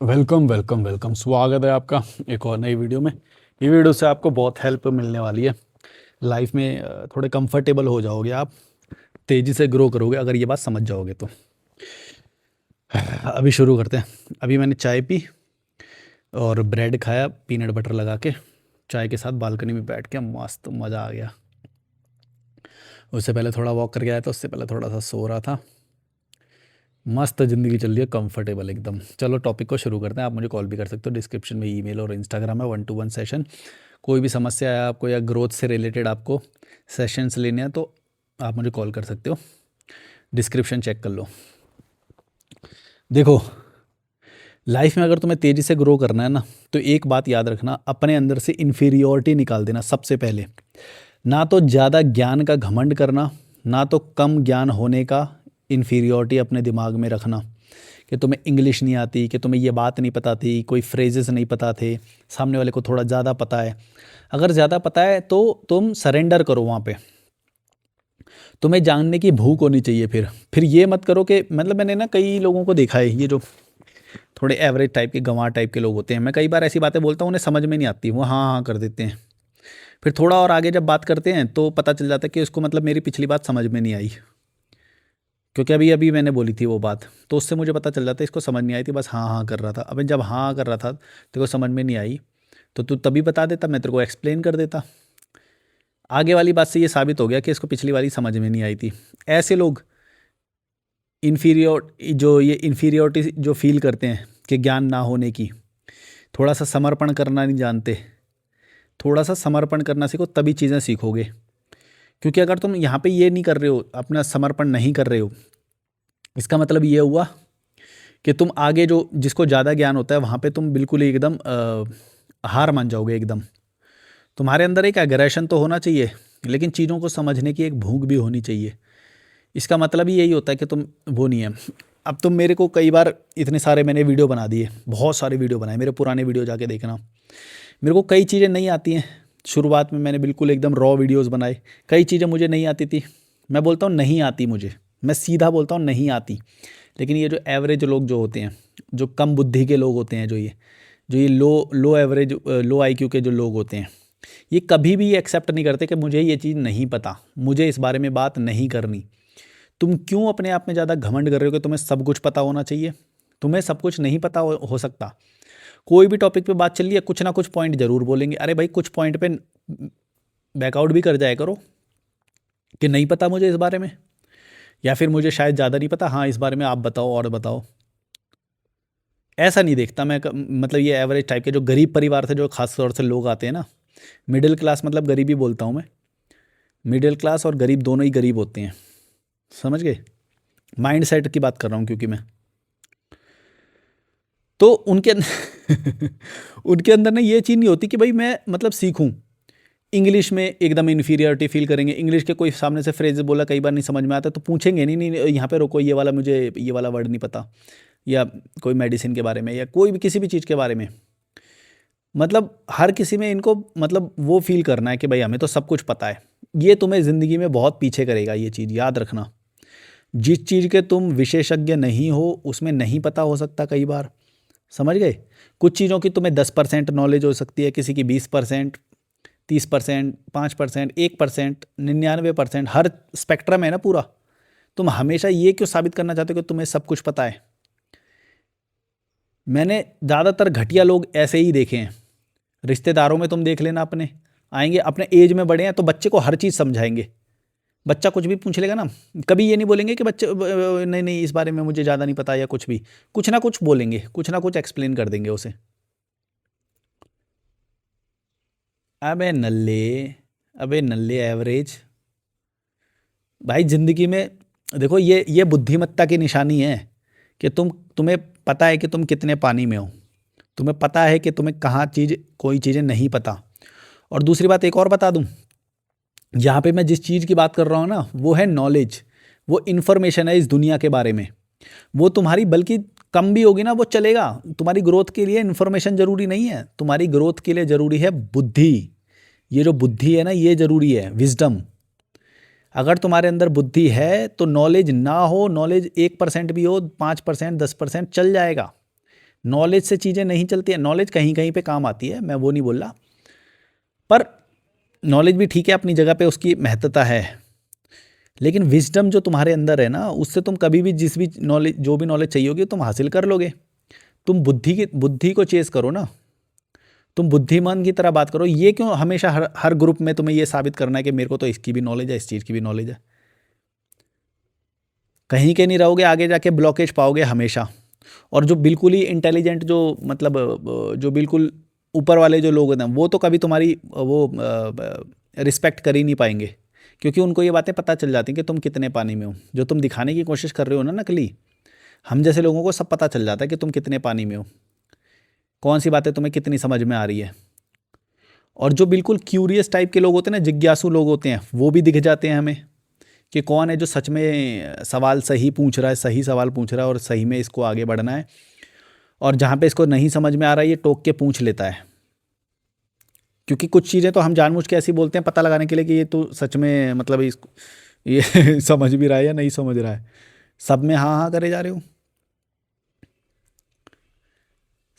Welcome welcome welcome, स्वागत है आपका एक और नई वीडियो में। ये वीडियो से आपको बहुत हेल्प मिलने वाली है। लाइफ में थोड़े कंफर्टेबल हो जाओगे आप, तेज़ी से ग्रो करोगे अगर ये बात समझ जाओगे तो। अभी शुरू करते हैं। अभी मैंने चाय पी और ब्रेड खाया पीनट बटर लगा के, चाय के साथ बालकनी में बैठ के मस्त मज़ा आ गया। उससे पहले थोड़ा वॉक करके आया था, उससे पहले थोड़ा सा सो रहा था। मस्त ज़िंदगी चल रही है, कंफर्टेबल एकदम। चलो टॉपिक को शुरू करते हैं। आप मुझे कॉल भी कर सकते हो, डिस्क्रिप्शन में ईमेल और इंस्टाग्राम है, 1-to-1 सेशन। कोई भी समस्या है आपको या ग्रोथ से रिलेटेड आपको सेशंस लेने हैं तो आप मुझे कॉल कर सकते हो। डिस्क्रिप्शन चेक कर लो। देखो, लाइफ में अगर तुम्हें तेज़ी से ग्रो करना है ना, तो एक बात याद रखना, अपने अंदर से इन्फीरियोरिटी निकाल देना सबसे पहले। ना तो ज़्यादा ज्ञान का घमंड करना, ना तो कम ज्ञान होने का इन्फीरियोरिटी अपने दिमाग में रखना कि तुम्हें इंग्लिश नहीं आती, कि तुम्हें ये बात नहीं पता थी, कोई फ्रेजेस नहीं पता थे, सामने वाले को थोड़ा ज़्यादा पता है। अगर ज़्यादा पता है तो तुम सरेंडर करो वहाँ पे। तुम्हें जानने की भूख होनी चाहिए। फिर ये मत करो कि मतलब मैंने ना कई लोगों को देखा है, ये जो थोड़े एवरेज टाइप के गंवार टाइप के लोग होते हैं, मैं कई बार ऐसी बातें बोलता हूँ उन्हें समझ में नहीं आती, वो हाँ हाँ कर देते हैं। फिर थोड़ा और आगे जब बात करते हैं तो पता चल जाता है कि उसको मतलब मेरी पिछली बात समझ में नहीं आई, क्योंकि अभी अभी मैंने बोली थी वो बात, तो उससे मुझे पता चल जाता है इसको समझ नहीं आई थी, बस हाँ हाँ कर रहा था। अबे जब हाँ हाँ कर रहा था तेरे को समझ में नहीं आई तो तू तभी बता देता, मैं तेरे को एक्सप्लेन कर देता। आगे वाली बात से ये साबित हो गया कि इसको पिछली वाली समझ में नहीं आई थी। ऐसे लोग इन्फीरियोर जो ये इन्फीरियोरिटी जो फील करते हैं कि ज्ञान ना होने की, थोड़ा सा समर्पण करना नहीं जानते। थोड़ा सा समर्पण करना सीखो, तभी चीज़ें सीखोगे। क्योंकि अगर तुम यहाँ पे ये नहीं कर रहे हो, अपना समर्पण नहीं कर रहे हो, इसका मतलब ये हुआ कि तुम आगे जो जिसको ज़्यादा ज्ञान होता है वहाँ पे तुम बिल्कुल ही एकदम हार मान जाओगे एकदम। तुम्हारे अंदर एक एग्रेशन तो होना चाहिए, लेकिन चीज़ों को समझने की एक भूख भी होनी चाहिए। इसका मतलब ही यही होता है कि तुम वो नहीं है। अब तुम मेरे को कई बार इतने सारे मैंने वीडियो बना दिए, बहुत सारे वीडियो बनाए, मेरे पुराने वीडियो जाके देखना। मेरे को कई चीज़ें नहीं आती हैं। शुरुआत में मैंने बिल्कुल एकदम रॉ वीडियोस बनाए, कई चीज़ें मुझे नहीं आती थी। मैं बोलता हूँ नहीं आती मुझे, मैं सीधा बोलता हूँ नहीं आती। लेकिन ये जो एवरेज लोग जो होते हैं, जो कम बुद्धि के लोग होते हैं, जो ये लो लो एवरेज लो आईक्यू के जो लोग होते हैं, ये कभी भी एक्सेप्ट नहीं करते कि मुझे ये चीज़ नहीं पता, मुझे इस बारे में बात नहीं करनी। तुम क्यों अपने आप में ज़्यादा घमंड कर रहे हो कि तुम्हें सब कुछ पता होना चाहिए? तुम्हें सब कुछ नहीं पता हो सकता। कोई भी टॉपिक पे बात चल रही है, कुछ ना कुछ पॉइंट ज़रूर बोलेंगे। अरे भाई, कुछ पॉइंट पे बैकआउट भी कर जाया करो कि नहीं पता मुझे इस बारे में, या फिर मुझे शायद ज़्यादा नहीं पता, हाँ इस बारे में आप बताओ और बताओ। ऐसा नहीं देखता मैं मतलब ये एवरेज टाइप के जो गरीब परिवार से जो खास तौर से लोग आते हैं ना, मिडिल क्लास मतलब गरीबी बोलता हूँ मैं, मिडिल क्लास और गरीब दोनों ही गरीब होते हैं, समझ गए? माइंड सेट की बात कर रहा हूँ क्योंकि मैं तो उनके उनके अंदर ना ये चीज़ नहीं होती कि भाई मैं मतलब सीखूं। इंग्लिश में एकदम इन्फीरियरिटी फील करेंगे। इंग्लिश के कोई सामने से फ्रेज बोला कई बार नहीं समझ में आता तो पूछेंगे नहीं नहीं नहीं, यहाँ पे रोको, ये वाला मुझे ये वाला वर्ड नहीं पता, या कोई मेडिसिन के बारे में या कोई भी किसी भी चीज़ के बारे में। मतलब हर किसी में इनको मतलब वो फील करना है कि भाई हमें तो सब कुछ पता है। ये तुम्हें ज़िंदगी में बहुत पीछे करेगा, ये चीज़ याद रखना। जिस चीज़ के तुम विशेषज्ञ नहीं हो उसमें नहीं पता हो सकता कई बार, समझ गए? कुछ चीज़ों की तुम्हें 10% नॉलेज हो सकती है, किसी की 20%, 30%, 5%, 1%, 99%, हर स्पेक्ट्रम है ना पूरा। तुम हमेशा ये क्यों साबित करना चाहते हो कि तुम्हें सब कुछ पता है? मैंने ज़्यादातर घटिया लोग ऐसे ही देखे हैं। रिश्तेदारों में तुम देख लेना, अपने आएंगे, अपने एज में बड़े हैं तो बच्चे को हर चीज़ समझाएंगे। बच्चा कुछ भी पूछ लेगा ना, कभी ये नहीं बोलेंगे कि बच्चे नहीं नहीं इस बारे में मुझे ज़्यादा नहीं पता, या कुछ भी, कुछ ना कुछ बोलेंगे, कुछ ना कुछ एक्सप्लेन कर देंगे उसे। अबे नल्ले, अबे नल्ले एवरेज भाई, ज़िंदगी में देखो, ये बुद्धिमत्ता की निशानी है कि तुम्हें पता है कि तुम कितने पानी में हो। तुम्हें पता है कि तुम्हें कहाँ कोई चीज़ें नहीं पता। और दूसरी बात एक और बता दूं, यहाँ पे मैं जिस चीज़ की बात कर रहा हूँ ना, वो है नॉलेज, वो इन्फॉर्मेशन है इस दुनिया के बारे में। वो तुम्हारी बल्कि कम भी होगी ना, वो चलेगा। तुम्हारी ग्रोथ के लिए इन्फॉर्मेशन ज़रूरी नहीं है, तुम्हारी ग्रोथ के लिए ज़रूरी है बुद्धि। ये जो बुद्धि है ना, ये ज़रूरी है, विजडम। अगर तुम्हारे अंदर बुद्धि है तो नॉलेज ना हो, नॉलेज 1% भी हो, 5%, 10% चल जाएगा। नॉलेज से चीज़ें नहीं चलती है। नॉलेज कहीं कहीं पे काम आती है, मैं वो नहीं बोल रहा, पर नॉलेज भी ठीक है अपनी जगह पे, उसकी महत्वता है। लेकिन विजडम जो तुम्हारे अंदर है ना, उससे तुम कभी भी जिस भी नॉलेज, जो भी नॉलेज चाहिए होगी तुम हासिल कर लोगे। तुम बुद्धि को चेस करो ना, तुम बुद्धिमान की तरह बात करो। ये क्यों हमेशा हर ग्रुप में तुम्हें ये साबित करना है कि मेरे को तो इसकी भी नॉलेज है, इस चीज़ की भी नॉलेज है। कहीं के नहीं रहोगे, आगे जाके ब्लॉकेज पाओगे हमेशा। और जो बिल्कुल ही इंटेलिजेंट, जो मतलब जो बिल्कुल ऊपर वाले जो लोग हैं, वो तो कभी तुम्हारी वो रिस्पेक्ट कर ही नहीं पाएंगे, क्योंकि उनको ये बातें पता चल जाती हैं कि तुम कितने पानी में हो। जो तुम दिखाने की कोशिश कर रहे हो ना नकली, हम जैसे लोगों को सब पता चल जाता है कि तुम कितने पानी में हो, कौन सी बातें तुम्हें कितनी समझ में आ रही है। और जो बिल्कुल क्यूरियस टाइप के लोग होते हैं ना, जिज्ञासु लोग होते हैं, वो भी दिख जाते हैं हमें कि कौन है जो सच में सवाल सही पूछ रहा है, सही सवाल पूछ रहा है और सही में इसको आगे बढ़ना है। और जहाँ पे इसको नहीं समझ में आ रहा है, ये टोक के पूछ लेता है। क्योंकि कुछ चीज़ें तो हम जानबूझ के ऐसी बोलते हैं पता लगाने के लिए कि ये तो सच में मतलब इसको ये समझ भी रहा है या नहीं समझ रहा है। सब में हाँ हाँ करे जा रहे हो।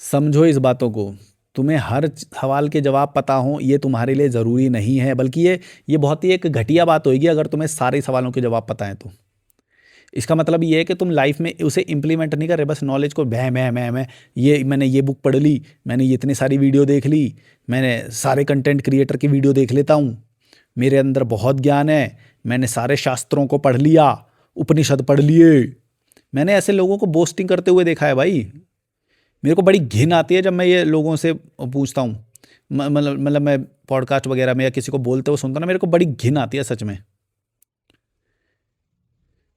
समझो इस बातों को। तुम्हें हर सवाल के जवाब पता हो ये तुम्हारे लिए ज़रूरी नहीं है, बल्कि ये बहुत ही एक घटिया बात होगी अगर तुम्हें सारे सवालों के जवाब पता है तो। इसका मतलब ये है कि तुम लाइफ में उसे इम्प्लीमेंट नहीं कर रहे, बस नॉलेज को बह मैं ये मैंने ये बुक पढ़ ली, मैंने ये इतनी सारी वीडियो देख ली, मैंने सारे कंटेंट क्रिएटर की वीडियो देख लेता हूँ, मेरे अंदर बहुत ज्ञान है, मैंने सारे शास्त्रों को पढ़ लिया, उपनिषद पढ़ लिए। मैंने ऐसे लोगों को बोस्टिंग करते हुए देखा है भाई। मेरे को बड़ी घिन आती है जब मैं ये लोगों से पूछता हूँ, मतलब मैं पॉडकास्ट वगैरह में या किसी को बोलते हुए सुनता ना, मेरे को बड़ी घिन आती है सच में।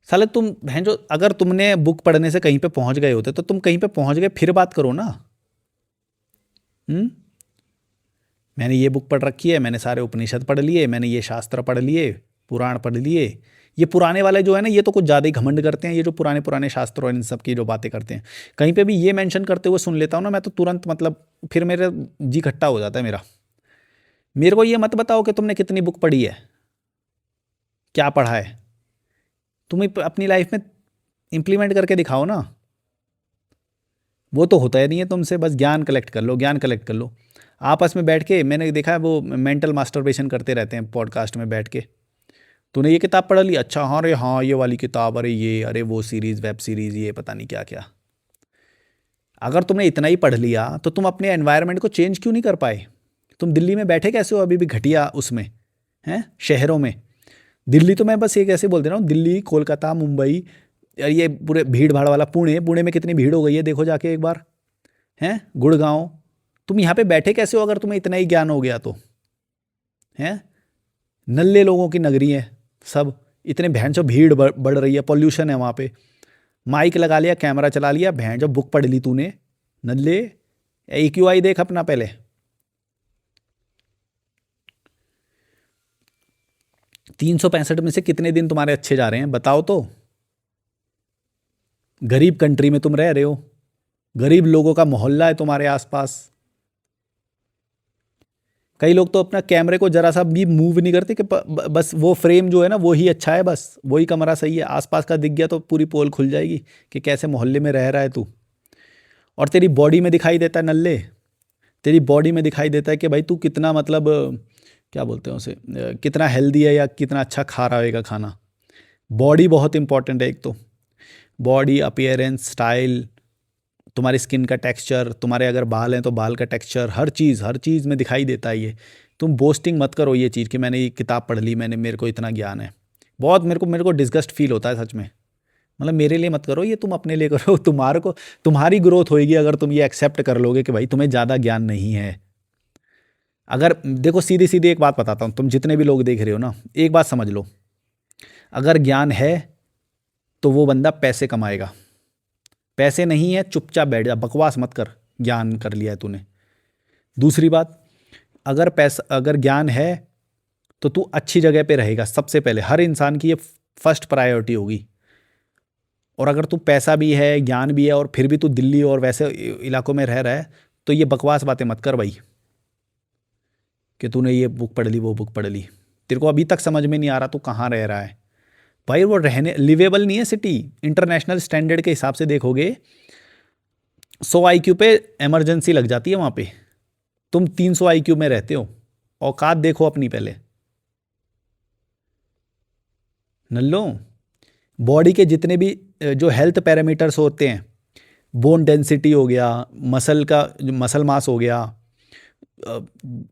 साले तुम बहन जो, अगर तुमने बुक पढ़ने से कहीं पे पहुंच गए होते तो तुम कहीं पे पहुंच गए फिर बात करो ना। हम्म। मैंने ये बुक पढ़ रखी है, मैंने सारे उपनिषद पढ़ लिए, मैंने ये शास्त्र पढ़ लिए, पुराण पढ़ लिए। ये पुराने वाले जो है ना, ये तो कुछ ज़्यादा ही घमंड करते हैं, ये जो पुराने पुराने शास्त्र और इन सब की जो बातें करते हैं। कहीं पे भी ये मेंशन करते हुए सुन लेता हूँ ना मैं, तो तुरंत मतलब फिर मेरा जी खट्टा हो जाता है मेरा। मेरे को ये मत बताओ कि तुमने कितनी बुक पढ़ी है, क्या पढ़ा है। तुम्हें अपनी लाइफ में इम्प्लीमेंट करके दिखाओ ना। वो तो होता ही नहीं है तुमसे, बस ज्ञान कलेक्ट कर लो, ज्ञान कलेक्ट कर लो। आपस में बैठ के मैंने देखा है वो मेंटल मास्टरबेशन करते रहते हैं पॉडकास्ट में बैठ के। तूने ये किताब पढ़ ली, अच्छा हाँ, अरे हाँ ये वाली किताब, अरे ये, अरे वो सीरीज़, वेब सीरीज़, ये पता नहीं क्या क्या। अगर तुमने इतना ही पढ़ लिया तो तुम अपने एनवायरनमेंट को चेंज क्यों नहीं कर पाए। तुम दिल्ली में बैठे कैसे हो अभी भी घटिया उसमें, हैं शहरों में। दिल्ली तो मैं बस ये कैसे बोल दे रहा हूँ, दिल्ली, कोलकाता, मुंबई, यार ये पूरे भीड़ भाड़ वाला पुणे, पुणे में कितनी भीड़ हो गई है देखो जाके एक बार, हैं गुड़गांव। तुम यहाँ पे बैठे कैसे हो अगर तुम्हें इतना ही ज्ञान हो गया तो, हैं। नल्ले लोगों की नगरी है सब, इतने भैंस जो भीड़ बढ़ रही है, पॉल्यूशन है वहाँ पे। माइक लगा लिया, कैमरा चला लिया, भैंस जो बुक पढ़ ली तूने, नल्ले। AQI देख अपना पहले। 365 में से कितने दिन तुम्हारे अच्छे जा रहे हैं बताओ तो। गरीब कंट्री में तुम रह रहे हो, गरीब लोगों का मोहल्ला है तुम्हारे आसपास। कई लोग तो अपना कैमरे को जरा सा भी मूव नहीं करते कि बस वो फ्रेम जो है ना वो ही अच्छा है, बस वही कमरा सही है, आसपास का दिख गया तो पूरी पोल खुल जाएगी कि कैसे मोहल्ले में रह रहा है तू। और तेरी बॉडी में दिखाई देता है नल्ले, तेरी बॉडी में दिखाई देता है कि भाई तू कितना मतलब क्या बोलते हैं उसे, कितना हेल्दी है या कितना अच्छा खा रहा है खाना। बॉडी बहुत इंपॉर्टेंट है। एक तो बॉडी अपीयरेंस, स्टाइल, तुम्हारी स्किन का टेक्सचर, तुम्हारे अगर बाल हैं तो बाल का टेक्सचर, हर चीज़ में दिखाई देता है ये। तुम बोस्टिंग मत करो ये चीज़ कि मैंने ये किताब पढ़ ली, मेरे को इतना ज्ञान है। बहुत मेरे को डिस्गस्ट फील होता है सच में। मतलब मेरे लिए मत करो ये, तुम अपने लिए करो। तुम्हारी ग्रोथ होएगी अगर तुम ये एक्सेप्ट कर लोगे कि भाई तुम्हें ज़्यादा ज्ञान नहीं है। अगर देखो सीधी सीधी एक बात बताता हूँ, तुम जितने भी लोग देख रहे हो ना, एक बात समझ लो, अगर ज्ञान है तो वो बंदा पैसे कमाएगा। पैसे नहीं है चुपचाप बैठ जा, बकवास मत कर, ज्ञान कर लिया है तूने। दूसरी बात, अगर ज्ञान है तो तू अच्छी जगह पे रहेगा। सबसे पहले हर इंसान की ये फर्स्ट प्रायोरिटी होगी। और अगर तू पैसा भी है, ज्ञान भी है, और फिर भी तू दिल्ली और वैसे इलाकों में रह रहा है, तो ये बकवास बातें मत कर भाई कि तूने ये बुक पढ़ ली, वो बुक पढ़ ली। तेरे को अभी तक समझ में नहीं आ रहा तू कहाँ रह रहा है भाई। वो रहने लिवेबल नहीं है सिटी। इंटरनेशनल स्टैंडर्ड के हिसाब से देखोगे 100 IQ पे इमरजेंसी लग जाती है वहाँ पे। तुम 300 IQ में रहते हो। औकात देखो अपनी पहले। नल्लो, बॉडी के जितने भी जो हेल्थ पैरामीटर्स होते हैं, बोन डेंसिटी हो गया, मसल का मसल मास हो गया,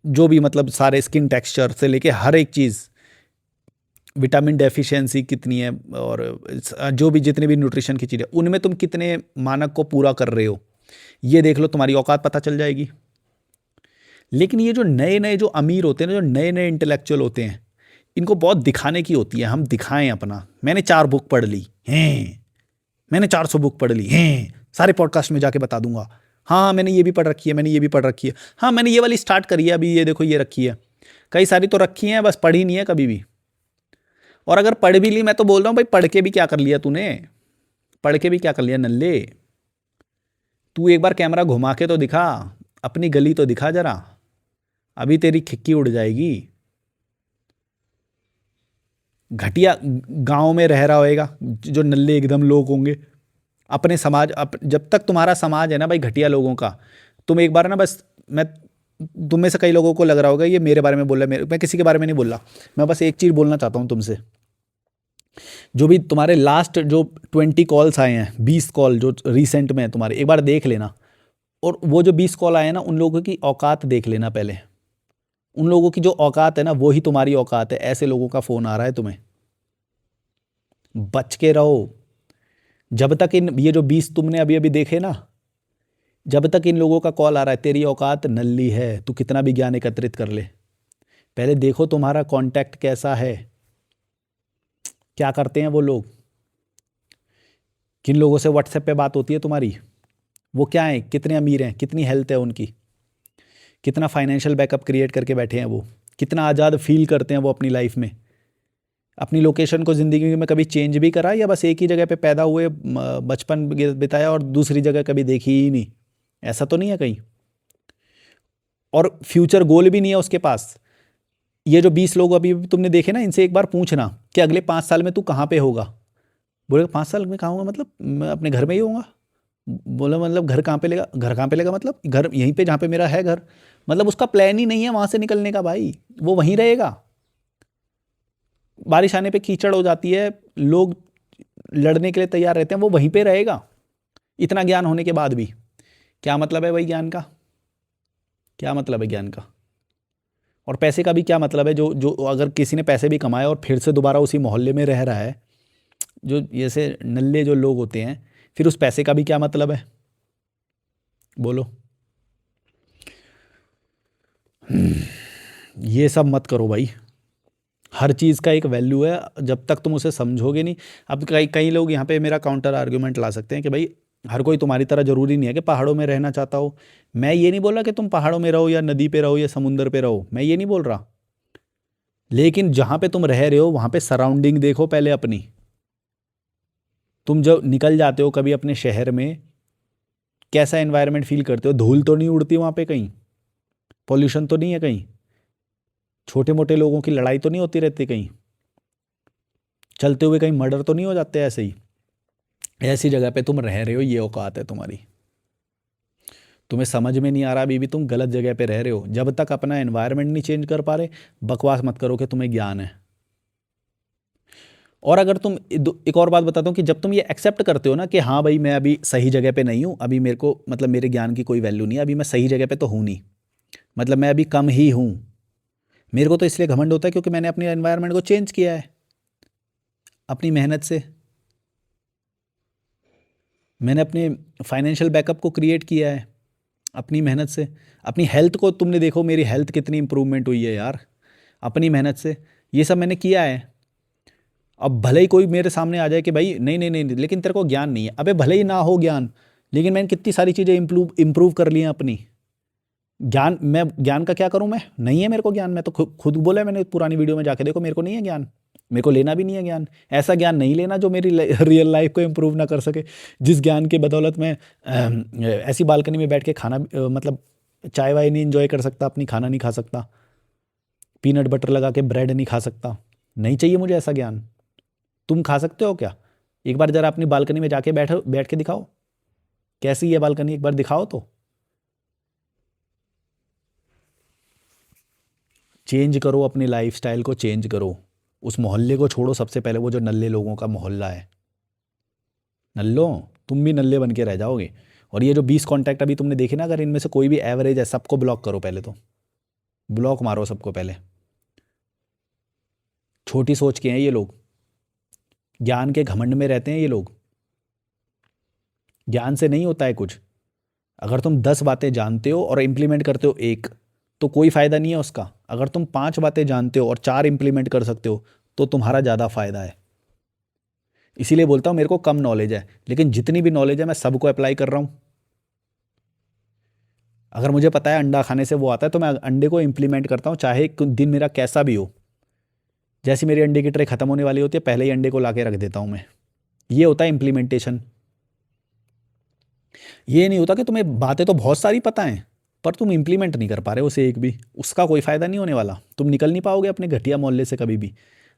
जो भी मतलब सारे स्किन टेक्सचर से लेके हर एक चीज़, विटामिन डेफिशिएंसी कितनी है, और जो भी जितने भी न्यूट्रिशन की चीज़ें, उनमें तुम कितने मानक को पूरा कर रहे हो, ये देख लो, तुम्हारी औकात पता चल जाएगी। लेकिन ये जो नए नए जो अमीर होते हैं ना, जो नए नए इंटेलेक्चुअल होते हैं, इनको बहुत दिखाने की होती है, हम दिखाएं अपना, मैंने 4 बुक पढ़ ली हैं, मैंने 400 बुक पढ़ ली हैं, सारे पॉडकास्ट में जाके बता दूंगा, हाँ मैंने ये भी पढ़ रखी है, मैंने ये भी पढ़ रखी है, हाँ मैंने ये वाली स्टार्ट करी है अभी, ये देखो ये रखी है। कई सारी तो रखी हैं, बस पढ़ी नहीं है कभी भी। और अगर पढ़ भी ली, मैं तो बोल रहा हूँ भाई, पढ़ के भी क्या कर लिया तूने, पढ़ के भी क्या कर लिया नल्ले। तू एक बार कैमरा घुमा के तो दिखा, अपनी गली तो दिखा जरा, अभी तेरी खिक्की उड़ जाएगी। घटिया गांव में रह रहा होएगा जो नल्ले एकदम लोग होंगे अपने समाज, जब तक तुम्हारा समाज है ना भाई घटिया लोगों का, तुम एक बार ना बस, मैं तुम में से कई लोगों को लग रहा होगा ये मेरे बारे में बोल रहा है, मैं किसी के बारे में नहीं बोल रहा, मैं बस एक चीज़ बोलना चाहता हूँ तुमसे। जो भी तुम्हारे लास्ट जो 20 कॉल्स आए हैं, 20 कॉल जो रिसेंट में है तुम्हारे, एक बार देख लेना। और वो जो 20 कॉल आए हैं ना, उन लोगों की औकात देख लेना पहले। उन लोगों की जो औकात है ना, वो ही तुम्हारी औकात है। ऐसे लोगों का फ़ोन आ रहा है तुम्हें, बच के रहो। जब तक इन ये जो 20 तुमने अभी अभी देखे ना, जब तक इन लोगों का कॉल आ रहा है, तेरी औकात नल्ली है। तू कितना भी ज्ञान एकत्रित कर ले, पहले देखो तुम्हारा कांटेक्ट कैसा है, क्या करते हैं वो लोग, किन लोगों से व्हाट्सएप पे बात होती है तुम्हारी, वो क्या है, कितने अमीर हैं, कितनी हेल्थ है उनकी, कितना फाइनेंशियल बैकअप क्रिएट करके बैठे हैं वो, कितना आज़ाद फील करते हैं वो अपनी लाइफ में। अपनी लोकेशन को ज़िंदगी में कभी चेंज भी करा, या बस एक ही जगह पे पैदा हुए, बचपन बिताया और दूसरी जगह कभी देखी ही नहीं, ऐसा तो नहीं है कहीं। और फ्यूचर गोल भी नहीं है उसके पास। ये जो 20 लोग अभी तुमने देखे ना, इनसे एक बार पूछना कि अगले 5 साल में तू कहाँ पे होगा। बोले 5 साल में कहाँ होगा, मतलब मैं अपने घर में ही होऊंगा। बोला मतलब घर कहाँ पे लेगा, घर कहाँ पे लेगा, मतलब घर यहीं पे जहाँ पे मेरा है घर। मतलब उसका प्लान ही नहीं है वहाँ से निकलने का भाई, वो वहीं रहेगा। बारिश आने पे कीचड़ हो जाती है, लोग लड़ने के लिए तैयार रहते हैं, वो वहीं पे रहेगा। इतना ज्ञान होने के बाद भी क्या मतलब है भाई ज्ञान का, क्या मतलब है ज्ञान का। और पैसे का भी क्या मतलब है, जो जो अगर किसी ने पैसे भी कमाए और फिर से दोबारा उसी मोहल्ले में रह रहा है, जो जैसे नल्ले जो लोग होते हैं, फिर उस पैसे का भी क्या मतलब है, बोलो। ये सब मत करो भाई, हर चीज़ का एक वैल्यू है, जब तक तुम उसे समझोगे नहीं। अब कई कई लोग यहाँ पे मेरा काउंटर आर्ग्यूमेंट ला सकते हैं कि भाई हर कोई तुम्हारी तरह ज़रूरी नहीं है कि पहाड़ों में रहना चाहता हो। मैं ये नहीं बोल रहा कि तुम पहाड़ों में रहो या नदी पे रहो या समुंदर पे रहो, मैं ये नहीं बोल रहा। लेकिन जहाँ पे तुम रह रहे हो वहाँ पे सराउंडिंग देखो पहले अपनी। तुम जब निकल जाते हो कभी अपने शहर में, कैसा एनवायरनमेंट फील करते हो, धूल तो नहीं उड़ती वहाँ पे कहीं, पॉल्यूशन तो नहीं है कहीं, छोटे मोटे लोगों की लड़ाई तो नहीं होती रहती कहीं, चलते हुए कहीं मर्डर तो नहीं हो जाते ऐसे ही। ऐसी जगह पे तुम रह रहे हो, ये औकात है तुम्हारी। तुम्हें समझ में नहीं आ रहा, अभी भी तुम गलत जगह पे रह रहे हो। जब तक अपना एनवायरनमेंट नहीं चेंज कर पा रहे, बकवास मत करो कि तुम्हें ज्ञान है। और अगर तुम एक और बात बताता हूँ कि जब तुम ये एक्सेप्ट करते हो ना कि हाँ भाई मैं अभी सही जगह पे नहीं हूँ, अभी मेरे को मतलब मेरे ज्ञान की कोई वैल्यू नहीं है, अभी मैं सही जगह पे तो हूँ नहीं, मतलब मैं अभी कम ही हूँ। मेरे को तो इसलिए घमंड होता है क्योंकि मैंने अपने एनवायरनमेंट को चेंज किया है अपनी मेहनत से। मैंने अपने फाइनेंशियल बैकअप को क्रिएट किया है अपनी मेहनत से। अपनी हेल्थ को तुमने देखो, मेरी हेल्थ कितनी इंप्रूवमेंट हुई है यार अपनी मेहनत से। ये सब मैंने किया है। अब भले ही कोई मेरे सामने आ जाए कि भाई नहीं नहीं नहीं नहीं, लेकिन तेरे को ज्ञान नहीं है, अबे भले ही ना हो ज्ञान, लेकिन मैंने कितनी सारी चीज़ें इम्प्रूव कर ली हैं अपनी। ज्ञान, मैं ज्ञान का क्या करूं, मैं नहीं है मेरे को ज्ञान, मैं तो खुद बोला है मैंने पुरानी वीडियो में जाके, देखो मेरे को नहीं है ज्ञान, मेरे को लेना भी नहीं है ज्ञान। ऐसा ज्ञान नहीं लेना जो मेरी रियल लाइफ को इम्प्रूव ना कर सके। जिस ज्ञान के बदौलत मैं ऐसी बालकनी में बैठ के खाना मतलब चाय वाय नहीं इंजॉय कर सकता, अपनी खाना नहीं खा सकता, पीनट बटर लगा के ब्रेड नहीं खा सकता, नहीं चाहिए मुझे ऐसा ज्ञान। तुम खा सकते हो क्या? एक बार ज़रा अपनी बालकनी में जाके बैठ के दिखाओ कैसी है बालकनी, एक बार दिखाओ तो। चेंज करो अपनी लाइफस्टाइल को, चेंज करो। उस मोहल्ले को छोड़ो सबसे पहले, वो जो नल्ले लोगों का मोहल्ला है। नल्लो, तुम भी नल्ले बन के रह जाओगे। और ये जो 20 कॉन्टैक्ट अभी तुमने देखे ना, अगर इनमें से कोई भी एवरेज है, सबको ब्लॉक करो पहले तो। ब्लॉक मारो सबको पहले। छोटी सोच के हैं ये लोग, ज्ञान के घमंड में रहते हैं ये लोग। ज्ञान से नहीं होता है कुछ। अगर तुम 10 बातें जानते हो और इम्प्लीमेंट करते हो एक, तो कोई फ़ायदा नहीं है उसका। अगर तुम 5 बातें जानते हो और 4 इम्प्लीमेंट कर सकते हो, तो तुम्हारा ज़्यादा फ़ायदा है। इसीलिए बोलता हूँ मेरे को कम नॉलेज है, लेकिन जितनी भी नॉलेज है मैं सबको अप्लाई कर रहा हूँ। अगर मुझे पता है अंडा खाने से वो आता है, तो मैं अंडे को इम्प्लीमेंट करता हूँ, चाहे दिन मेरा कैसा भी हो। जैसी मेरी अंडे की ट्रे खत्म होने वाली होती है, पहले ही अंडे को ला के रख देता हूँ मैं। ये होता है इम्प्लीमेंटेशन। ये नहीं होता कि तुम्हें बातें तो बहुत सारी पता हैं, पर तुम इंप्लीमेंट नहीं कर पा रहे हो उसे एक भी। उसका कोई फ़ायदा नहीं होने वाला, तुम निकल नहीं पाओगे अपने घटिया मोहल्ले से कभी भी।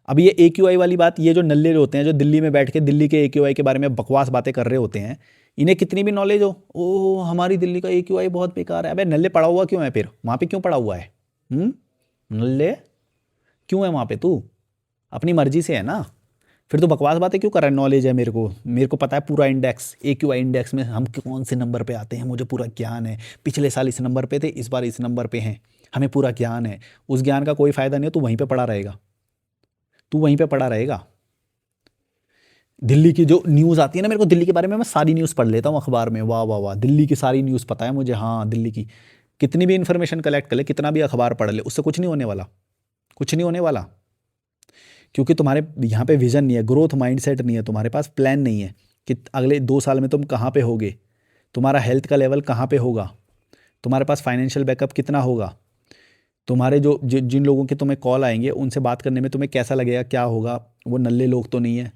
अब ये AQI वाली बात, ये जो नल्ले होते हैं जो दिल्ली में बैठ के दिल्ली के AQI के बारे में बकवास बातें कर रहे होते हैं, इन्हें कितनी भी नॉलेज हो, ओ हमारी दिल्ली का AQI बहुत बेकार है। अबे नल्ले पड़ा हुआ क्यों है फिर वहाँ पे, क्यों पड़ा हुआ है? नल्ले क्यों है वहाँ पे? तू अपनी मर्जी से है ना, फिर तो बकवास बातें क्यों कर रहा है? नॉलेज है मेरे को पता है पूरा इंडेक्स, AQI इंडेक्स में हम कौन से नंबर पे आते हैं, मुझे पूरा ज्ञान है। पिछले साल इस नंबर पे थे, इस बार इस नंबर पे हैं, हमें पूरा ज्ञान है। उस ज्ञान का कोई फ़ायदा नहीं है, तू वहीं पे पड़ा रहेगा, तू वहीं पे पड़ा रहेगा। दिल्ली की जो न्यूज़ आती है ना, मेरे को दिल्ली के बारे में मैं सारी न्यूज़ पढ़ लेता हूँ अखबार में। वाह वाह वाह, दिल्ली की सारी न्यूज़ पता है मुझे। हाँ, दिल्ली की कितनी भी इन्फॉर्मेशन कलेक्ट कर ले, कितना भी अखबार पढ़ ले, उससे कुछ नहीं होने वाला, कुछ नहीं होने वाला। क्योंकि तुम्हारे यहाँ पे विजन नहीं है, ग्रोथ माइंडसेट नहीं है, तुम्हारे पास प्लान नहीं है कि अगले 2 साल में तुम कहाँ पे होगे, तुम्हारा हेल्थ का लेवल कहाँ पे होगा, तुम्हारे पास फाइनेंशियल बैकअप कितना होगा, तुम्हारे जिन लोगों के तुम्हें कॉल आएंगे उनसे बात करने में तुम्हें कैसा लगेगा, क्या होगा। वो नल्ले लोग तो नहीं है।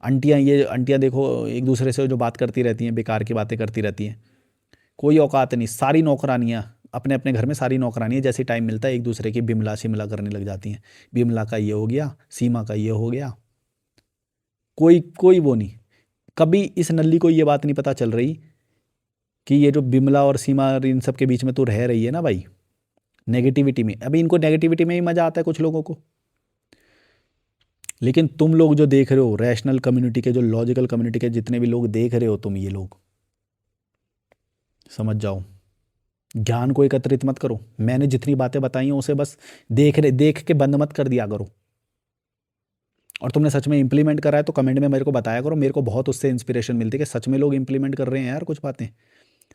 आंटियाँ, ये आंटियाँ देखो एक दूसरे से जो बात करती रहती हैं, बेकार की बातें करती रहती हैं, कोई औकात नहीं। सारी नौकरानियाँ अपने अपने घर में, सारी नौकरानियाँ जैसे टाइम मिलता है एक दूसरे की बिमला शिमला करने लग जाती हैं। बिमला का ये हो गया, सीमा का ये हो गया। कोई कोई वो नहीं। कभी इस नल्ली को ये बात नहीं पता चल रही कि ये जो बिमला और सीमा और इन सब के बीच में तो रह रही है ना भाई, नेगेटिविटी में। अभी इनको नेगेटिविटी में ही मज़ा आता है कुछ लोगों को। लेकिन तुम लोग जो देख रहे हो, रैशनल कम्युनिटी के, जो लॉजिकल कम्युनिटी के जितने भी लोग देख रहे हो तुम, ये लोग समझ जाओ, ज्ञान को एकत्रित मत करो। मैंने जितनी बातें बताई हैं उसे बस देख के बंद मत कर दिया करो। और तुमने सच में इंप्लीमेंट करा है तो कमेंट में मेरे को बताया करो। मेरे को बहुत उससे इंस्पिरेशन मिलती है कि सच में लोग इंप्लीमेंट कर रहे हैं यार कुछ बातें।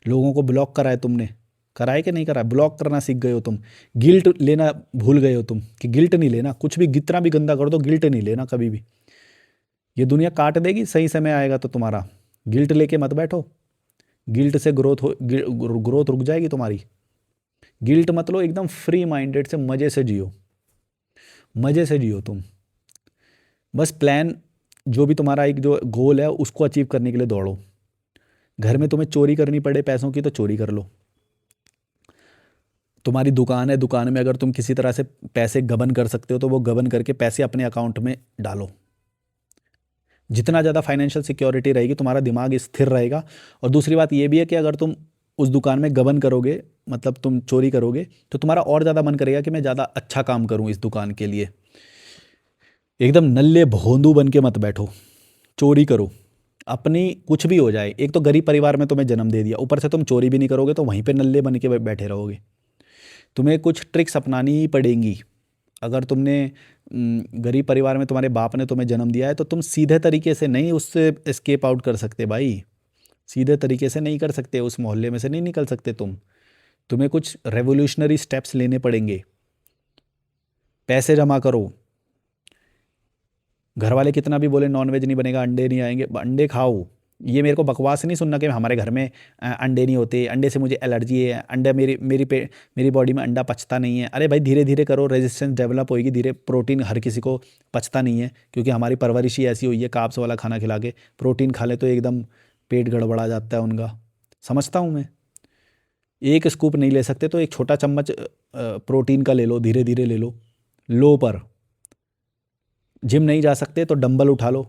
लोगों को ब्लॉक करा है तुमने, करा है कि नहीं करा है? ब्लॉक करना सीख गए हो तुम। गिल्ट लेना भूल गए हो तुम, कि गिल्ट नहीं लेना, कुछ भी कितना भी गंदा कर दो गिल्ट नहीं लेना कभी भी। ये दुनिया काट देगी, सही समय आएगा तो तुम्हारा। गिल्ट लेके मत बैठो, गिल्ट से ग्रोथ रुक जाएगी तुम्हारी। गिल्ट मत लो, एकदम फ्री माइंडेड से मज़े से जियो, मज़े से जियो तुम। बस प्लान, जो भी तुम्हारा एक जो गोल है उसको अचीव करने के लिए दौड़ो। घर में तुम्हें चोरी करनी पड़े पैसों की तो चोरी कर लो। तुम्हारी दुकान है, दुकान में अगर तुम किसी तरह से पैसे गबन कर सकते हो तो वो गबन करके पैसे अपने अकाउंट में डालो। जितना ज़्यादा फाइनेंशियल सिक्योरिटी रहेगी, तुम्हारा दिमाग स्थिर रहेगा। और दूसरी बात ये भी है कि अगर तुम उस दुकान में गबन करोगे, मतलब तुम चोरी करोगे, तो तुम्हारा और ज़्यादा मन करेगा कि मैं ज़्यादा अच्छा काम करूँ इस दुकान के लिए। एकदम नल्ले भोंदू बन के मत बैठो, चोरी करो अपनी, कुछ भी हो जाए। एक तो गरीब परिवार में तुम्हें जन्म दे दिया, ऊपर से तुम चोरी भी नहीं करोगे, तो वहीं पे नल्ले बन के बैठे रहोगे। तुम्हें कुछ ट्रिक्स अपनानी ही पड़ेंगी। अगर तुमने गरीब परिवार में तुम्हारे बाप ने तुम्हें जन्म दिया है, तो तुम सीधे तरीके से नहीं उससे एस्केप आउट कर सकते भाई। सीधे तरीके से नहीं कर सकते, उस मोहल्ले में से नहीं निकल सकते तुम। तुम्हें कुछ रेवोल्यूशनरी स्टेप्स लेने पड़ेंगे। पैसे जमा करो। घर वाले कितना भी बोले नॉनवेज नहीं बनेगा, अंडे नहीं आएंगे, अंडे खाओ। ये मेरे को बकवास नहीं सुनना कि हमारे घर में अंडे नहीं होते, अंडे से मुझे एलर्जी है, अंडा मेरी बॉडी में अंडा पचता नहीं है। अरे भाई धीरे धीरे करो, रेजिस्टेंस डेवलप होगी धीरे। प्रोटीन हर किसी को पचता नहीं है, क्योंकि हमारी परवरिश ही ऐसी हुई है, कार्ब्स वाला खाना खिला के। प्रोटीन खा ले तो एकदम पेट गड़बड़ा जाता है उनका। समझता हूँ मैं। एक स्कूप नहीं ले सकते तो एक छोटा चम्मच प्रोटीन का ले लो, धीरे धीरे ले लो, लो पर। जिम नहीं जा सकते तो डंबल उठा लो,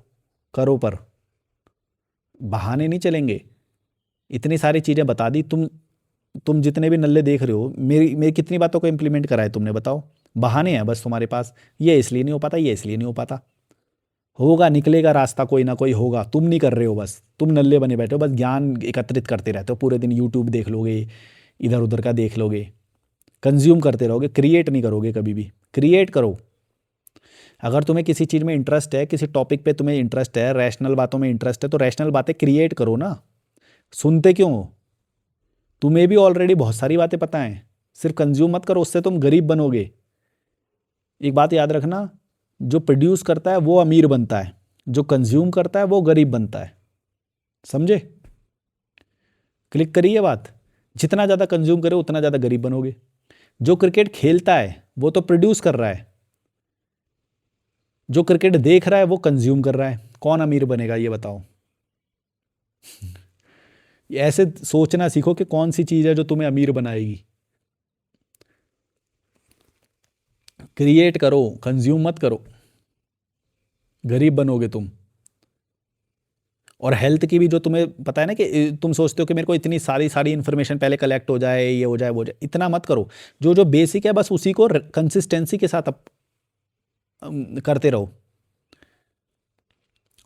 करो पर। बहाने नहीं चलेंगे। इतनी सारी चीज़ें बता दी तुम जितने भी नल्ले देख रहे हो, मेरी मेरी कितनी बातों को इम्प्लीमेंट करा है तुमने, बताओ। बहाने हैं बस तुम्हारे पास, ये इसलिए नहीं हो पाता, ये इसलिए नहीं हो पाता। होगा, निकलेगा रास्ता, कोई ना कोई होगा, तुम नहीं कर रहे हो, बस तुम नल्ले बने बैठे हो, बस ज्ञान एकत्रित करते रहते हो पूरे दिन, यूट्यूब देख लोगे, इधर उधर का देख लोगे, कंज्यूम करते रहोगे, क्रिएट नहीं करोगे कभी भी। क्रिएट करो। अगर तुम्हें किसी चीज़ में इंटरेस्ट है, किसी टॉपिक पे तुम्हें इंटरेस्ट है, रैशनल बातों में इंटरेस्ट है, तो रैशनल बातें क्रिएट करो ना। सुनते क्यों हो? तुम्हें भी ऑलरेडी बहुत सारी बातें पता हैं, सिर्फ कंज्यूम मत करो, उससे तुम गरीब बनोगे। एक बात याद रखना, जो प्रोड्यूस करता है वो अमीर बनता है, जो कंज्यूम करता है वो गरीब बनता है। समझे? क्लिक करिए ये बात। जितना ज़्यादा कंज्यूम करे उतना ज़्यादा गरीब बनोगे। जो क्रिकेट खेलता है वो तो प्रोड्यूस कर रहा है, जो क्रिकेट देख रहा है वो कंज्यूम कर रहा है। कौन अमीर बनेगा ये बताओ? ऐसे सोचना सीखो कि कौन सी चीज़ है जो तुम्हें अमीर बनाएगी। क्रिएट करो, कंज्यूम मत करो, गरीब बनोगे तुम। और हेल्थ की भी, जो तुम्हें पता है ना कि तुम सोचते हो कि मेरे को इतनी सारी सारी इन्फॉर्मेशन पहले कलेक्ट हो जाए, ये हो जाए वो हो जाए, इतना मत करो। जो जो बेसिक है बस उसी को कंसिस्टेंसी के साथ करते रहो।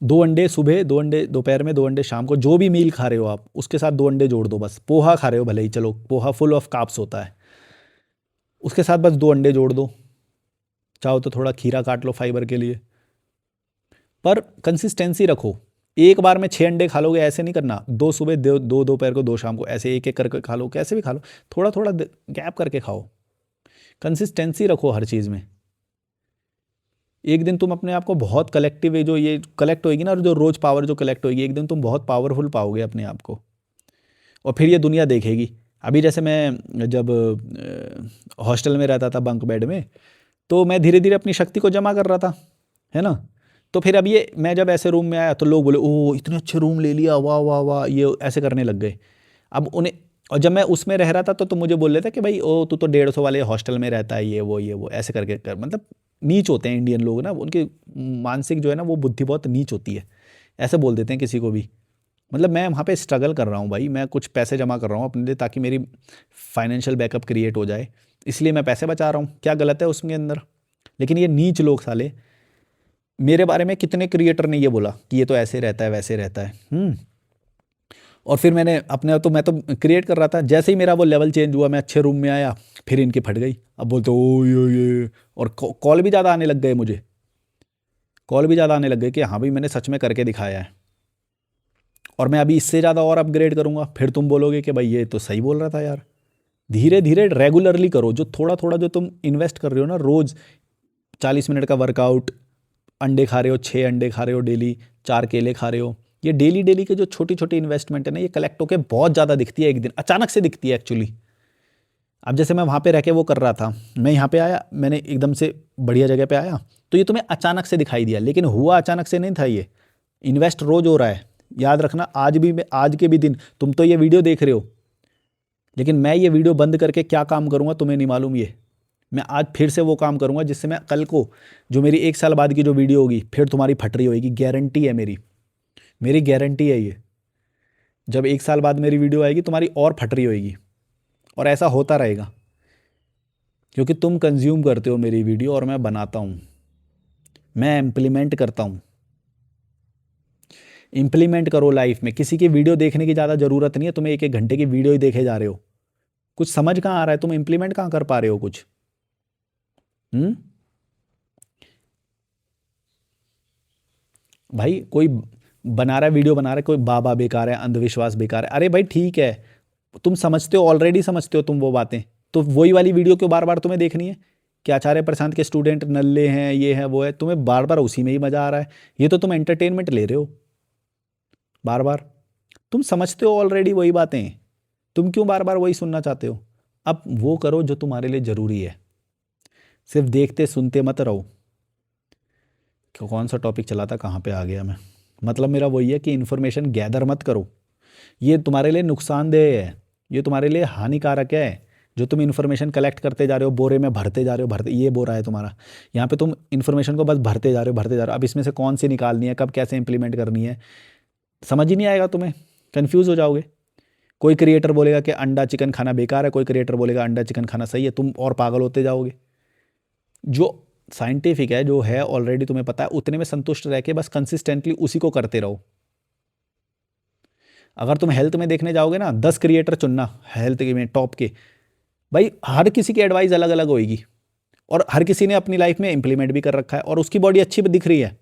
2 अंडे सुबह, 2 अंडे दोपहर में, 2 अंडे शाम को, जो भी मील खा रहे हो आप उसके साथ 2 अंडे जोड़ दो बस। पोहा खा रहे हो भले ही, चलो पोहा फुल ऑफ कार्ब्स होता है, उसके साथ बस 2 अंडे जोड़ दो। चाहो तो थोड़ा खीरा काट लो फाइबर के लिए, पर कंसिस्टेंसी रखो। एक बार में 6 अंडे खा लोगे ऐसे नहीं करना, 2 सुबह, 2 दोपहर को, 2 शाम को, ऐसे एक एक करके खा लो, कैसे भी खा लो, थोड़ा थोड़ा गैप करके खाओ। कंसिस्टेंसी रखो हर चीज़ में। एक दिन तुम अपने आप को बहुत कलेक्टिव, जो ये कलेक्ट होएगी ना, और जो रोज़ पावर जो कलेक्ट होएगी, एक दिन तुम बहुत पावरफुल पाओगे अपने आप को, और फिर ये दुनिया देखेगी। अभी जैसे मैं जब हॉस्टल में रहता था बंक बेड में, तो मैं धीरे धीरे अपनी शक्ति को जमा कर रहा था, है ना। तो फिर अब ये मैं जब ऐसे रूम में आया तो लोग बोले, ओह इतने अच्छे रूम ले लिया, वाह वाह वाह, ये ऐसे करने लग गए। अब उन्हें, और जब मैं उसमें रह रहा था तो मुझे बोल रहे थे कि भाई ओ तू तो 150 वाले हॉस्टल में रहता है, ये वो ऐसे करके कर, मतलब नीच होते हैं इंडियन लोग ना, उनकी मानसिक जो है ना वो बुद्धि बहुत नीच होती है, ऐसे बोल देते हैं किसी को भी। मतलब मैं वहाँ पे स्ट्रगल कर रहा हूँ भाई, मैं कुछ पैसे जमा कर रहा हूँ अपने लिए ताकि मेरी फाइनेंशियल बैकअप क्रिएट हो जाए, इसलिए मैं पैसे बचा रहा हूँ, क्या गलत है उसके अंदर? लेकिन ये नीच लोग साले, मेरे बारे में कितने क्रिएटर ने ये बोला कि ये तो ऐसे रहता है वैसे रहता है। और फिर मैंने अपने, तो मैं तो क्रिएट कर रहा था, जैसे ही मेरा वो लेवल चेंज हुआ, मैं अच्छे रूम में आया, फिर इनकी फट गई। अब बोलते ओ ये, और कॉल भी ज़्यादा आने लग गए मुझे, कॉल भी ज़्यादा आने लग गए कि हाँ भाई मैंने सच में करके दिखाया है, और मैं अभी इससे ज़्यादा और अपग्रेड करूँगा। फिर तुम बोलोगे कि भाई ये तो सही बोल रहा था यार। धीरे धीरे रेगुलरली करो, जो थोड़ा थोड़ा जो तुम इन्वेस्ट कर रहे हो ना, रोज़ 40 मिनट का वर्कआउट, अंडे खा रहे हो, 6 अंडे खा रहे हो डेली, 4 केले खा रहे हो, ये डेली डेली के जो छोटी छोटी इन्वेस्टमेंट है ना, ये कलेक्ट होकर बहुत ज़्यादा दिखती है, एक दिन अचानक से दिखती है एक्चुअली। अब जैसे मैं वहाँ पे रह के वो कर रहा था, मैं यहाँ पे आया, मैंने एकदम से बढ़िया जगह पे आया, तो ये तुम्हें अचानक से दिखाई दिया, लेकिन हुआ अचानक से नहीं था, ये इन्वेस्ट रोज हो रहा है। याद रखना, आज भी, मैं आज के भी दिन, तुम तो ये वीडियो देख रहे हो, लेकिन मैं ये वीडियो बंद करके क्या काम करूँगा तुम्हें नहीं मालूम। ये मैं आज फिर से वो काम करूँगा जिससे मैं कल को, जो मेरी 1 साल बाद की जो वीडियो होगी, फिर तुम्हारी फट रही होगी, गारंटी है मेरी, मेरी गारंटी है ये। जब 1 साल बाद मेरी वीडियो आएगी तुम्हारी और फट रही होगी, और ऐसा होता रहेगा, क्योंकि तुम कंज्यूम करते हो मेरी वीडियो और मैं बनाता हूँ, मैं इम्प्लीमेंट करता हूँ। इम्प्लीमेंट करो लाइफ में, किसी की वीडियो देखने की ज़्यादा ज़रूरत नहीं है, तुम्हें 1-1 घंटे की वीडियो ही देखे जा रहे हो, कुछ समझ कहाँ आ रहा है, तुम इम्प्लीमेंट कहाँ कर पा रहे हो कुछ? हम्म भाई कोई बना रहा है, वीडियो बना रहा है, कोई बाबा बेकार है, अंधविश्वास बेकार है, अरे भाई ठीक है, तुम समझते हो, ऑलरेडी समझते हो तुम वो बातें, तो वही वाली वीडियो क्यों बार बार तुम्हें देखनी है? कि आचार्य प्रशांत के स्टूडेंट नल्ले हैं, ये है वो है, तुम्हें बार बार उसी में ही मजा आ रहा है, ये तो तुम एंटरटेनमेंट ले रहे हो बार बार। तुम समझते हो ऑलरेडी वही बातें, तुम क्यों बार बार वही सुनना चाहते हो? अब वो करो जो तुम्हारे लिए ज़रूरी है, सिर्फ देखते सुनते मत रहो। कौन सा टॉपिक चला था, कहाँ पे आ गया मैं? मतलब मेरा वही है कि इन्फॉर्मेशन गैदर मत करो, ये तुम्हारे लिए नुकसानदेह है, ये तुम्हारे लिए हानिकारक है। जो तुम इन्फॉर्मेशन कलेक्ट करते जा रहे हो, बोरे में भरते जा रहे हो, भरते, ये बोरा है तुम्हारा, यहाँ पे तुम इन्फॉर्मेशन को बस भरते जा रहे हो, भरते जा रहे हो। अब इसमें से कौन सी निकालनी है, कब कैसे इंप्लीमेंट करनी है, समझ ही नहीं आएगा तुम्हें, कंफ्यूज हो जाओगे। कोई क्रिएटर बोलेगा कि अंडा चिकन खाना बेकार है, कोई क्रिएटर बोलेगा अंडा चिकन खाना सही है, तुम और पागल होते जाओगे। जो साइंटिफिक है, जो है ऑलरेडी तुम्हें पता है, उतने में संतुष्ट रह के बस कंसिस्टेंटली उसी को करते रहो। अगर तुम हेल्थ में देखने जाओगे ना, 10 क्रिएटर चुनना हेल्थ में टॉप के, भाई हर किसी की एडवाइस अलग अलग होएगी और हर किसी ने अपनी लाइफ में इंप्लीमेंट भी कर रखा है और उसकी बॉडी अच्छी भी दिख रही है,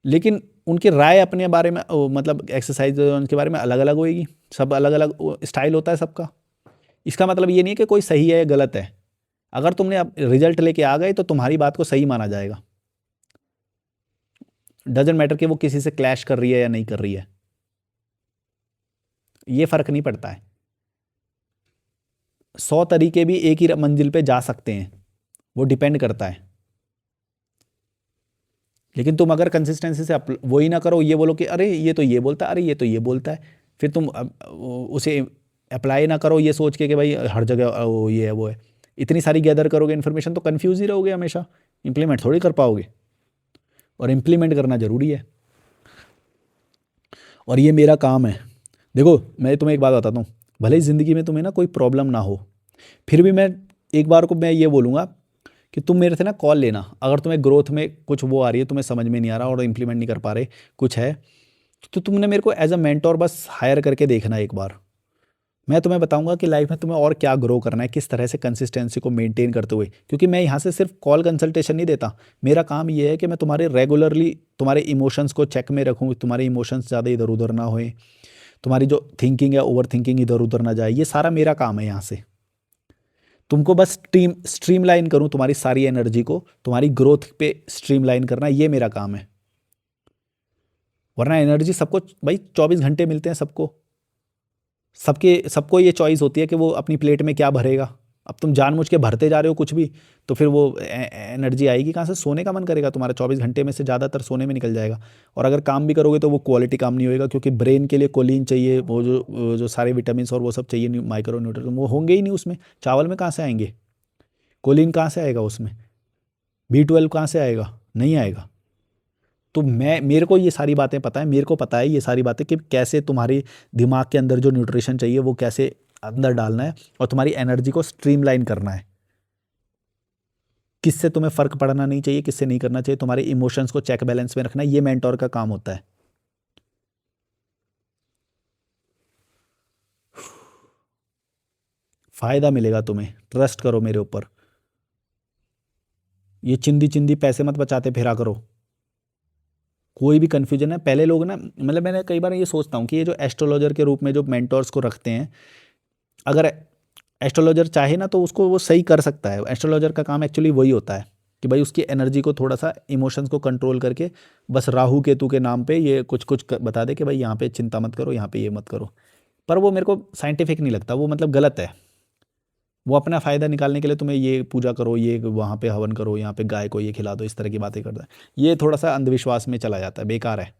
लेकिन उनकी राय अपने बारे में मतलब एक्सरसाइज उनके बारे में अलग अलग होएगी। सब अलग अलग स्टाइल होता है सबका। इसका मतलब ये नहीं है कि कोई सही है या गलत है। अगर तुमने अब रिजल्ट लेके आ गए तो तुम्हारी बात को सही माना जाएगा। डजेंट मैटर कि वो किसी से क्लैश कर रही है या नहीं कर रही है, ये फर्क नहीं पड़ता है। 100 तरीके भी एक ही मंजिल पे जा सकते हैं, वो डिपेंड करता है। लेकिन तुम अगर कंसिस्टेंसी से वो ही ना करो, ये बोलो कि अरे ये तो ये बोलता है, अरे ये तो ये बोलता है, फिर तुम उसे अप्लाई ना करो ये सोच के कि भाई हर जगह ये है वो है। इतनी सारी गैदर करोगे इन्फॉर्मेशन तो कंफ्यूज ही रहोगे हमेशा, इंप्लीमेंट थोड़ी कर पाओगे। और इम्प्लीमेंट करना ज़रूरी है, और ये मेरा काम है। देखो मैं तुम्हें एक बात बताता हूँ, भले ही ज़िंदगी में तुम्हें ना कोई प्रॉब्लम ना हो, फिर भी मैं एक बार को मैं ये बोलूँगा कि तुम मेरे से ना कॉल लेना। अगर तुम्हें ग्रोथ में कुछ वो आ रही है, तुम्हें समझ में नहीं आ रहा और इम्प्लीमेंट नहीं कर पा रहे, कुछ है, तो तुमने मेरे को एज अ मेंटोर बस हायर करके देखना एक बार। मैं तुम्हें बताऊंगा कि लाइफ में तुम्हें और क्या ग्रो करना है, किस तरह से कंसिस्टेंसी को मेंटेन करते हुए। क्योंकि मैं यहाँ से सिर्फ कॉल कंसल्टेशन नहीं देता, मेरा काम ये है कि मैं तुम्हारे रेगुलरली तुम्हारे इमोशंस को चेक में रखूँ, तुम्हारे इमोशंस ज़्यादा इधर उधर ना होए, तुम्हारी जो थिंकिंग है ओवर थिंकिंग इधर उधर ना जाए। ये सारा मेरा काम है यहाँ से। तुमको बस स्ट्रीमलाइन करूँ तुम्हारी सारी एनर्जी को, तुम्हारी ग्रोथ पे स्ट्रीमलाइन करना, ये मेरा काम है। वरना एनर्जी सबको भाई 24 घंटे मिलते हैं सबको, सबको ये चॉइस होती है कि वो अपनी प्लेट में क्या भरेगा। अब तुम जानबूझ के भरते जा रहे हो कुछ भी, तो फिर वो एनर्जी आएगी कहाँ से? सोने का मन करेगा तुम्हारा, 24 घंटे में से ज़्यादातर सोने में निकल जाएगा। और अगर काम भी करोगे तो वो क्वालिटी काम नहीं होएगा, क्योंकि ब्रेन के लिए कोलिन चाहिए, वो जो सारे विटामिन और वो सब चाहिए, माइक्रो न्यूट्रिएंट, वो होंगे ही नहीं उसमें। चावल में कहाँ से आएंगे? कोलिन कहाँ से आएगा उसमें? B12 कहाँ से आएगा? नहीं आएगा। तो मेरे को ये सारी बातें पता है, मेरे को पता है ये सारी बातें कि कैसे तुम्हारी दिमाग के अंदर जो न्यूट्रिशन चाहिए वो कैसे अंदर डालना है और तुम्हारी एनर्जी को स्ट्रीमलाइन करना है। किससे तुम्हें फ़र्क पड़ना नहीं चाहिए, किससे नहीं करना चाहिए, तुम्हारे इमोशंस को चेक बैलेंस में रखना, ये मेंटोर का काम होता है। फ़ायदा मिलेगा तुम्हें, ट्रस्ट करो मेरे ऊपर। ये चिंदी चिंदी पैसे मत बचाते फिरा करो। कोई भी कन्फ्यूजन है, पहले लोग ना, मतलब मैंने कई बार ये सोचता हूँ कि ये जो एस्ट्रोलॉजर के रूप में जो मेंटोर्स को रखते हैं, अगर एस्ट्रोलॉजर चाहे ना तो उसको वो सही कर सकता है। एस्ट्रोलॉजर का काम एक्चुअली वही होता है कि भाई उसकी एनर्जी को थोड़ा सा इमोशंस को कंट्रोल करके बस राहु केतु के नाम पे ये कुछ कुछ बता दे कि भाई यहाँ पे चिंता मत करो, यहाँ पे ये मत करो। पर वो मेरे को साइंटिफिक नहीं लगता, वो मतलब गलत है। वो अपना फ़ायदा निकालने के लिए तुम्हें ये पूजा करो, ये वहाँ पे हवन करो, यहाँ पे गाय को ये खिला दो, इस तरह की बातें करता है। ये थोड़ा सा अंधविश्वास में चला जाता है, बेकार है।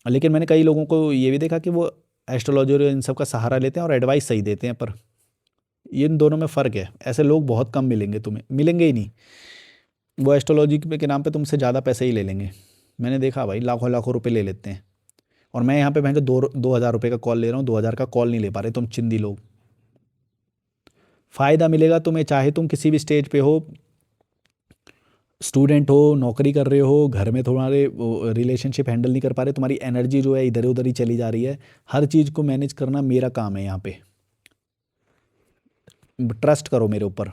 लेकिन मैंने कई लोगों को ये भी देखा कि वो एस्ट्रोलॉजर इन सब का सहारा लेते हैं और एडवाइस सही देते हैं, पर इन दोनों में फ़र्क है। ऐसे लोग बहुत कम मिलेंगे, तुम्हें मिलेंगे ही नहीं। वो एस्ट्रोलॉजी के नाम पे तुमसे ज़्यादा पैसे ही ले लेंगे। मैंने देखा भाई, लाखों लाखों रुपए ले लेते हैं। और मैं यहाँ पे भैंस 2,000 रुपये का कॉल ले रहा हूँ, 2,000 का कॉल नहीं ले पा रहे तुम चिंदी लोग। फ़ायदा मिलेगा तुम्हें, चाहे तुम किसी भी स्टेज पे हो, स्टूडेंट हो, नौकरी कर रहे हो, घर में तुम्हारे रिलेशनशिप हैंडल नहीं कर पा रहे, तुम्हारी एनर्जी जो है इधर उधर ही चली जा रही है, हर चीज़ को मैनेज करना मेरा काम है यहाँ पे। ट्रस्ट करो मेरे ऊपर।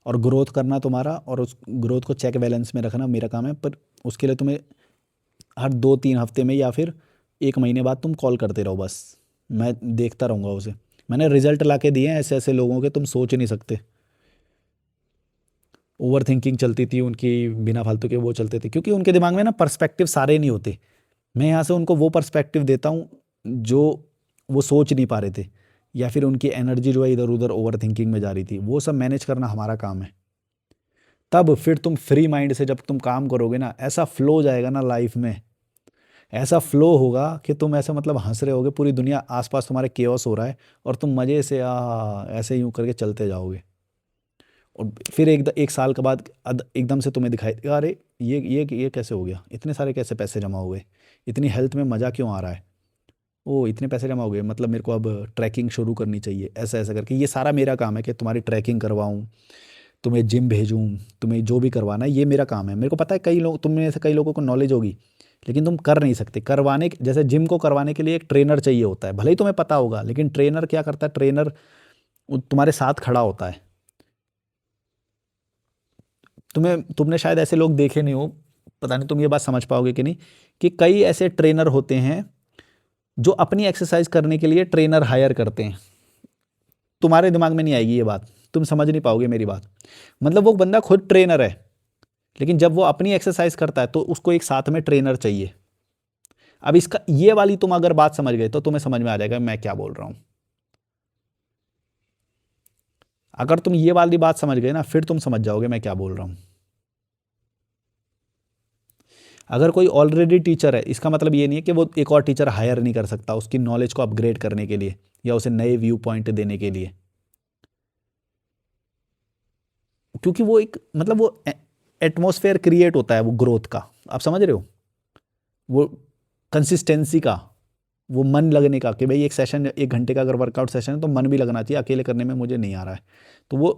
और ग्रोथ करना तुम्हारा, और उस ग्रोथ को चेक बैलेंस में रखना मेरा काम है। पर उसके लिए तुम्हें हर 2-3 हफ्ते में या फिर 1 महीने बाद तुम कॉल करते रहो बस, मैं देखता रहूँगा उसे। मैंने रिजल्ट ला के दिए हैं ऐसे ऐसे लोगों के, तुम सोच नहीं सकते। ओवर थिंकिंग चलती थी उनकी, बिना फालतू के वो चलते थे, क्योंकि उनके दिमाग में ना पर्सपेक्टिव सारे नहीं होते। मैं यहाँ से उनको वो पर्सपेक्टिव देता हूँ जो वो सोच नहीं पा रहे थे, या फिर उनकी एनर्जी जो है इधर उधर ओवर थिंकिंग में जा रही थी। वो सब मैनेज करना हमारा काम है। तब फिर तुम फ्री माइंड से जब तुम काम करोगे ना, ऐसा फ्लो जाएगा ना लाइफ में, ऐसा फ्लो होगा कि तुम ऐसे मतलब हंस रहे होगे, पूरी दुनिया आसपास तुम्हारे केओस हो रहा है और तुम मज़े से ऐसे यूं करके चलते जाओगे। और फिर एक साल के बाद एकदम से तुम्हें दिखाई देगा, अरे ये कैसे हो गया, इतने सारे कैसे पैसे जमा हुए, इतनी हेल्थ में मज़ा क्यों आ रहा है, ओ इतने पैसे जमा हो गए, मतलब मेरे को अब ट्रैकिंग शुरू करनी चाहिए, ऐसा ऐसा करके। ये सारा मेरा काम है कि तुम्हारी ट्रैकिंग करवाऊँ, तुम्हें जिम भेजूँ, तुम्हें जो भी करवाना है ये मेरा काम है। मेरे को पता है कई लोग, तुम में से कई लोगों को नॉलेज होगी, लेकिन तुम कर नहीं सकते। जैसे जिम को करवाने के लिए एक ट्रेनर चाहिए होता है, भले ही तुम्हें पता होगा, लेकिन ट्रेनर क्या करता है, ट्रेनर तुम्हारे साथ खड़ा होता है। तुमने शायद ऐसे लोग देखे नहीं हो, पता नहीं तुम ये बात समझ पाओगे कि नहीं, कि कई ऐसे ट्रेनर होते हैं जो अपनी एक्सरसाइज करने के लिए ट्रेनर हायर करते हैं। तुम्हारे दिमाग में नहीं आएगी ये बात, तुम समझ नहीं पाओगे मेरी बात। मतलब वो बंदा खुद ट्रेनर है, लेकिन जब वो अपनी एक्सरसाइज करता है तो उसको एक साथ में ट्रेनर चाहिए। अब इसका ये वाली तुम अगर बात समझ गए तो तुम्हें समझ में आ जाएगा मैं क्या बोल रहा हूं। अगर तुम ये वाली बात समझ गए ना, फिर तुम समझ जाओगे मैं क्या बोल रहा हूं। अगर कोई ऑलरेडी टीचर है, इसका मतलब ये नहीं है कि वो एक और टीचर हायर नहीं कर सकता उसकी नॉलेज को अपग्रेड करने के लिए या उसे नए व्यू पॉइंट देने के लिए, क्योंकि वो एक मतलब वो एटमॉस्फेयर क्रिएट होता है वो ग्रोथ का। आप समझ रहे हो, वो कंसिस्टेंसी का, वो मन लगने का, कि भाई एक सेशन, 1 घंटे का अगर वर्कआउट सेशन है तो मन भी लगना चाहिए, अकेले करने में मुझे नहीं आ रहा है, तो वो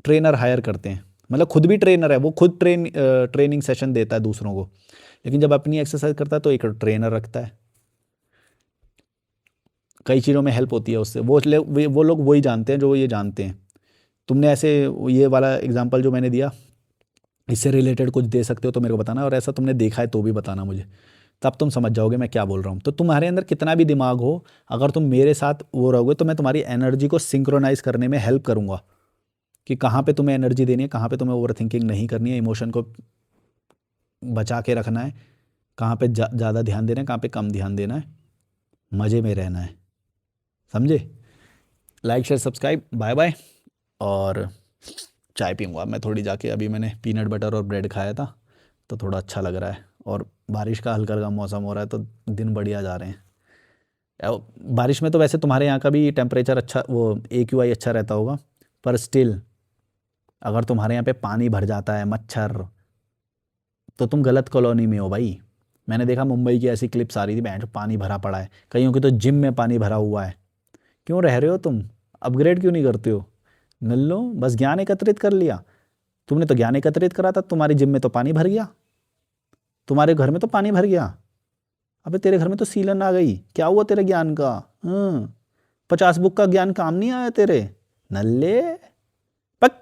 ट्रेनर हायर करते हैं। मतलब खुद भी ट्रेनर है वो, खुद ट्रेनिंग सेशन देता है दूसरों को, लेकिन जब अपनी एक्सरसाइज करता है तो एक ट्रेनर रखता है। कई चीज़ों में हेल्प होती है उससे। वो लोग वही जानते हैं जो ये जानते हैं। तुमने ऐसे, ये वाला एग्जांपल जो मैंने दिया, इससे रिलेटेड कुछ दे सकते हो तो मेरे को बताना, और ऐसा तुमने देखा है तो भी बताना मुझे, तब तुम समझ जाओगे मैं क्या बोल रहा हूँ। तो तुम्हारे अंदर कितना भी दिमाग हो, अगर तुम मेरे साथ वो रहोगे तो मैं तुम्हारी एनर्जी को सिंक्रोनाइज करने में हेल्प करूँगा, कि कहाँ पे तुम्हें एनर्जी देनी है, कहाँ पे तुम्हें ओवर थिंकिंग नहीं करनी है, इमोशन को बचा के रखना है, कहाँ पे ज़्यादा ध्यान देना है, कहाँ पे कम ध्यान देना है, मज़े में रहना है। समझे? Like share subscribe, bye bye. और चाय पीऊँगा मैं थोड़ी जाके, अभी मैंने पीनट बटर और ब्रेड खाया था तो थोड़ा अच्छा लग रहा है, और बारिश का हल्का हल्का मौसम हो रहा है तो दिन बढ़िया जा रहे हैं। बारिश में तो वैसे तुम्हारे यहाँ का भी टेम्परेचर अच्छा, वो AQI अच्छा रहता होगा, पर स्टिल अगर तुम्हारे यहाँ पे पानी भर जाता है, मच्छर, तो तुम गलत कॉलोनी में हो भाई। मैंने देखा मुंबई की ऐसी क्लिप्स आ रही थी, बैंड पानी भरा पड़ा है, कईयों की तो जिम में पानी भरा हुआ है। क्यों रह रहे हो तुम, अपग्रेड क्यों नहीं करते हो? नल्लो, बस ज्ञान एकत्रित कर लिया। तुमने तो ज्ञान एकत्रित करा था, तुम्हारी जिम में तो पानी भर गया, तुम्हारे घर में तो पानी भर गया। अबे तेरे घर में तो सीलन आ गई, क्या हुआ तेरे ज्ञान का? 50 बुक का ज्ञान काम नहीं आया तेरे, नल्ले। पक